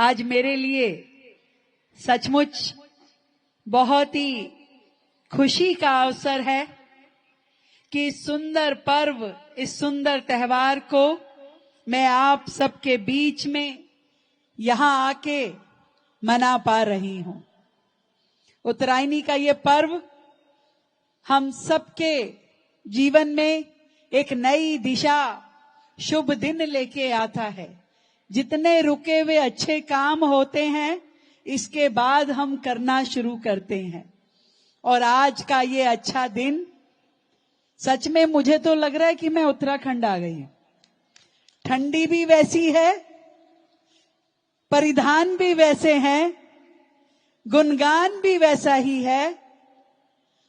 आज मेरे लिए सचमुच बहुत ही खुशी का अवसर है कि इस सुंदर पर्व, इस सुंदर त्योहार को मैं आप सबके बीच में यहां आके मना पा रही हूं। उत्तरायणी का ये पर्व हम सबके जीवन में एक नई दिशा, शुभ दिन लेके आता है। जितने रुके हुए अच्छे काम होते हैं, इसके बाद हम करना शुरू करते हैं। और आज का ये अच्छा दिन, सच में मुझे तो लग रहा है कि मैं उत्तराखंड आ गई हूं। ठंडी भी वैसी है, परिधान भी वैसे हैं, गुणगान भी वैसा ही है,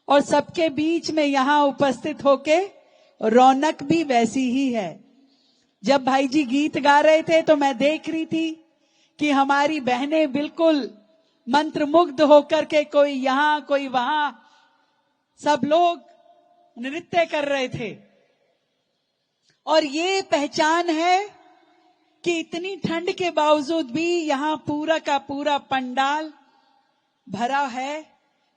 और सबके बीच में यहां उपस्थित होके रौनक भी वैसी ही है। जब भाई जी गीत गा रहे थे तो मैं देख रही थी कि हमारी बहनें बिल्कुल मंत्रमुग्ध होकर के, कोई यहां कोई वहां, सब लोग नृत्य कर रहे थे। और ये पहचान है कि इतनी ठंड के बावजूद भी यहां पूरा का पूरा पंडाल भरा है।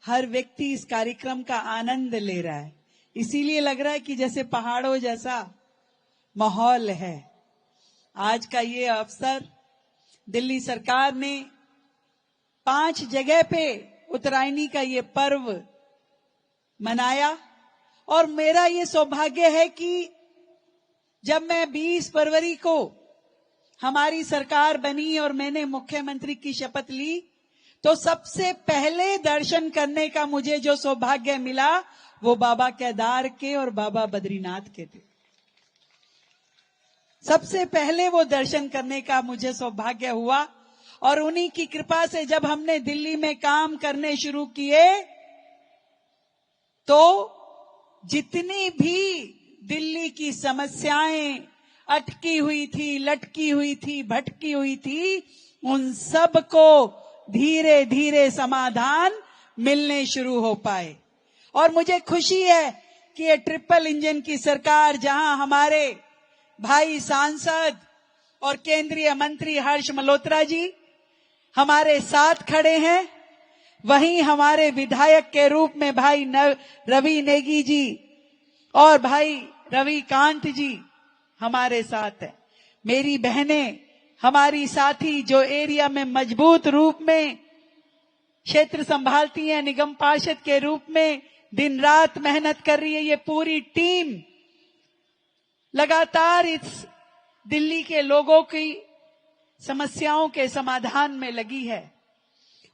हर व्यक्ति इस कार्यक्रम का आनंद ले रहा है। इसीलिए लग रहा है कि जैसे पहाड़ों जैसा माहौल है। आज का ये अवसर दिल्ली सरकार ने 5 जगह पे उत्तरायणी का ये पर्व मनाया, और मेरा ये सौभाग्य है कि जब मैं 20 फरवरी को हमारी सरकार बनी और मैंने मुख्यमंत्री की शपथ ली, तो सबसे पहले दर्शन करने का मुझे जो सौभाग्य मिला वो बाबा केदार के और बाबा बद्रीनाथ के थे। सबसे पहले वो दर्शन करने का मुझे सौभाग्य हुआ। और उन्हीं की कृपा से जब हमने दिल्ली में काम करने शुरू किए, तो जितनी भी दिल्ली की समस्याएं अटकी हुई थी, लटकी हुई थी, भटकी हुई थी, उन सब को धीरे धीरे समाधान मिलने शुरू हो पाए। और मुझे खुशी है कि ये ट्रिपल इंजन की सरकार, जहां हमारे भाई सांसद और केंद्रीय मंत्री हर्ष मल्होत्रा जी हमारे साथ खड़े हैं, वहीं हमारे विधायक के रूप में भाई रवि नेगी जी और भाई रवि कांत जी हमारे साथ हैं। मेरी बहनें, हमारी साथी जो एरिया में मजबूत रूप में क्षेत्र संभालती हैं, निगम पार्षद के रूप में दिन रात मेहनत कर रही है, ये पूरी टीम लगातार इस दिल्ली के लोगों की समस्याओं के समाधान में लगी है।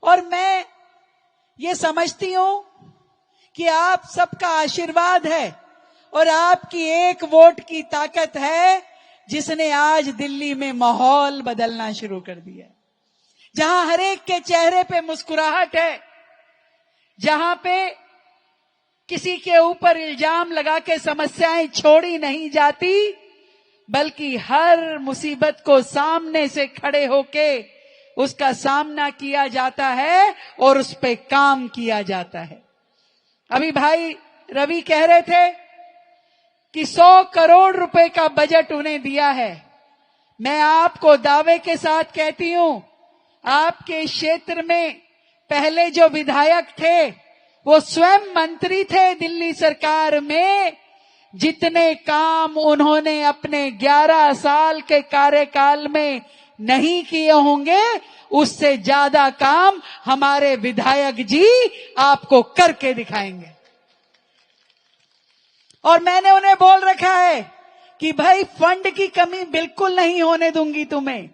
और मैं ये समझती हूं कि आप सबका आशीर्वाद है और आपकी एक वोट की ताकत है, जिसने आज दिल्ली में माहौल बदलना शुरू कर दिया है। जहां हर एक के चेहरे पे मुस्कुराहट है, जहां पे किसी के ऊपर इल्जाम लगा के समस्याएं छोड़ी नहीं जाती, बल्कि हर मुसीबत को सामने से खड़े होके उसका सामना किया जाता है और उस पे काम किया जाता है। अभी भाई रवि कह रहे थे कि 100 करोड़ रुपए का बजट उन्हें दिया है। मैं आपको दावे के साथ कहती हूं, आपके क्षेत्र में पहले जो विधायक थे वो स्वयं मंत्री थे दिल्ली सरकार में। जितने काम उन्होंने अपने 11 साल के कार्यकाल में नहीं किए होंगे, उससे ज्यादा काम हमारे विधायक जी आपको करके दिखाएंगे। और मैंने उन्हें बोल रखा है कि भाई फंड की कमी बिल्कुल नहीं होने दूंगी तुम्हें,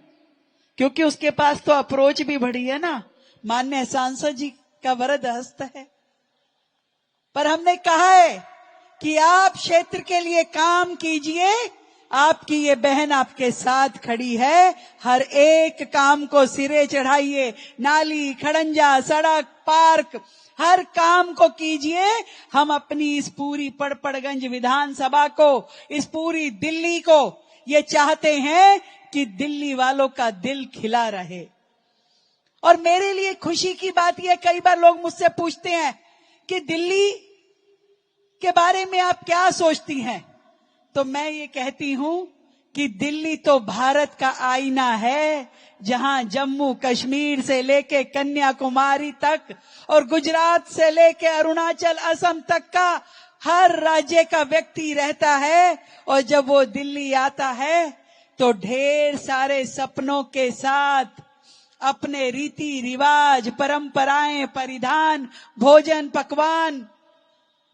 क्योंकि उसके पास तो अप्रोच भी बढ़ी है ना, माननीय सांसद जी का वरद हस्त है। पर हमने कहा है कि आप क्षेत्र के लिए काम कीजिए, आपकी ये बहन आपके साथ खड़ी है। हर एक काम को सिरे चढ़ाइए, नाली, खड़ंजा, सड़क, पार्क, हर काम को कीजिए। हम अपनी इस पूरी पड़पड़गंज विधानसभा को, इस पूरी दिल्ली को ये चाहते हैं कि दिल्ली वालों का दिल खिला रहे। और मेरे लिए खुशी की बात यह, कई बार लोग मुझसे पूछते हैं कि दिल्ली के बारे में आप क्या सोचती हैं, तो मैं ये कहती हूं कि दिल्ली तो भारत का आईना है, जहां जम्मू कश्मीर से लेके कन्याकुमारी तक और गुजरात से लेके अरुणाचल असम तक का हर राज्य का व्यक्ति रहता है। और जब वो दिल्ली आता है तो ढेर सारे सपनों के साथ अपने रीति रिवाज, परंपराएं, परिधान, भोजन, पकवान,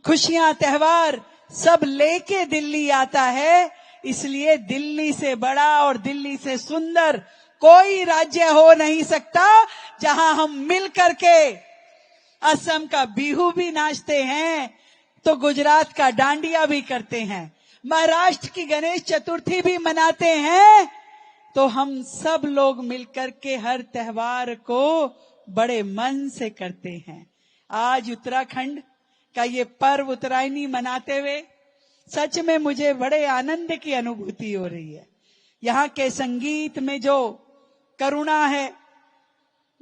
खुशियां, त्योहार सब लेके दिल्ली आता है। इसलिए दिल्ली से बड़ा और दिल्ली से सुंदर कोई राज्य हो नहीं सकता, जहां हम मिल करके असम का बिहू भी नाचते हैं तो गुजरात का डांडिया भी करते हैं, महाराष्ट्र की गणेश चतुर्थी भी मनाते हैं। तो हम सब लोग मिलकर के हर त्योहार को बड़े मन से करते हैं। आज उत्तराखंड का ये पर्व उत्तरायणी मनाते हुए सच में मुझे बड़े आनंद की अनुभूति हो रही है। यहाँ के संगीत में जो करुणा है,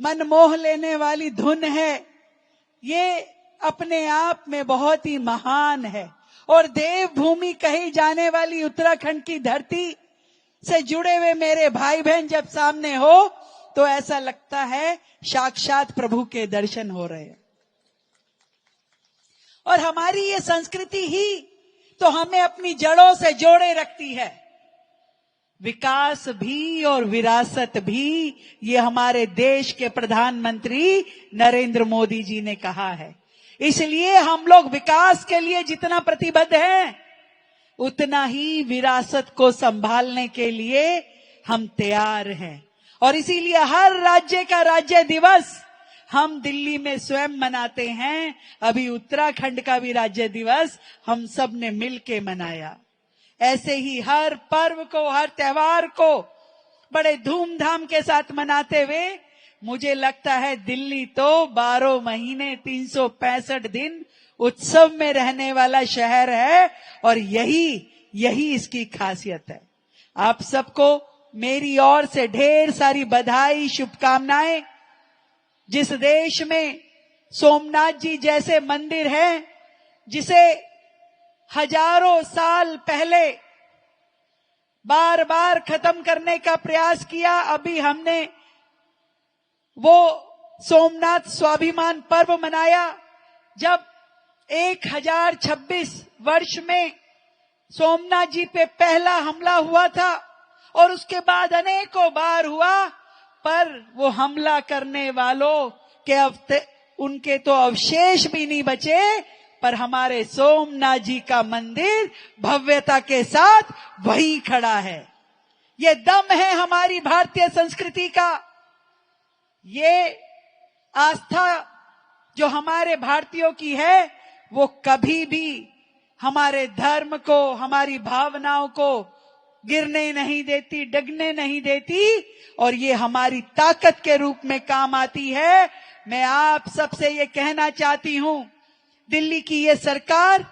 मन मोह लेने वाली धुन है, ये अपने आप में बहुत ही महान है। और देवभूमि कही जाने वाली उत्तराखंड की धरती से जुड़े हुए मेरे भाई बहन जब सामने हो तो ऐसा लगता है साक्षात प्रभु के दर्शन हो रहे हैं। और हमारी ये संस्कृति ही तो हमें अपनी जड़ों से जोड़े रखती है। विकास भी और विरासत भी, ये हमारे देश के प्रधानमंत्री नरेंद्र मोदी जी ने कहा है। इसलिए हम लोग विकास के लिए जितना प्रतिबद्ध हैं, उतना ही विरासत को संभालने के लिए हम तैयार हैं। और इसीलिए हर राज्य का राज्य दिवस हम दिल्ली में स्वयं मनाते हैं। अभी उत्तराखंड का भी राज्य दिवस हम सब ने मिलके मनाया। ऐसे ही हर पर्व को, हर त्योहार को बड़े धूमधाम के साथ मनाते हुए मुझे लगता है दिल्ली तो 12 महीने 365 दिन उत्सव में रहने वाला शहर है। और यही इसकी खासियत है। आप सबको मेरी ओर से ढेर सारी बधाई, शुभकामनाएं। जिस देश में सोमनाथ जी जैसे मंदिर हैं, जिसे हजारों साल पहले बार बार खत्म करने का प्रयास किया, अभी हमने वो सोमनाथ स्वाभिमान पर्व मनाया जब 1026 वर्ष में सोमनाथ जी पे पहला हमला हुआ था। और उसके बाद अनेकों बार हुआ, पर वो हमला करने वालों के उनके तो अवशेष भी नहीं बचे, पर हमारे सोमनाथ जी का मंदिर भव्यता के साथ वहीं खड़ा है। ये दम है हमारी भारतीय संस्कृति का। ये आस्था जो हमारे भारतीयों की है, वो कभी भी हमारे धर्म को, हमारी भावनाओं को गिरने नहीं देती, डगने नहीं देती। और ये हमारी ताकत के रूप में काम आती है। मैं आप सबसे ये कहना चाहती हूं, दिल्ली की ये सरकार,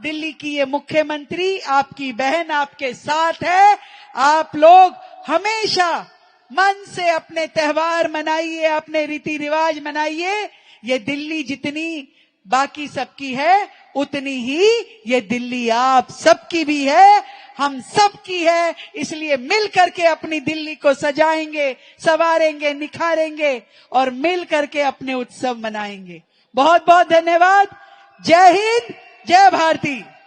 दिल्ली की ये मुख्यमंत्री, आपकी बहन आपके साथ है। आप लोग हमेशा मन से अपने त्योहार मनाइए, अपने रीति रिवाज मनाइए। ये दिल्ली जितनी बाकी सबकी है, उतनी ही ये दिल्ली आप सबकी भी है, हम सबकी है। इसलिए मिल करके अपनी दिल्ली को सजाएंगे, संवारेंगे, निखारेंगे और मिल करके अपने उत्सव मनाएंगे। बहुत बहुत धन्यवाद। जय हिंद, जय भारती।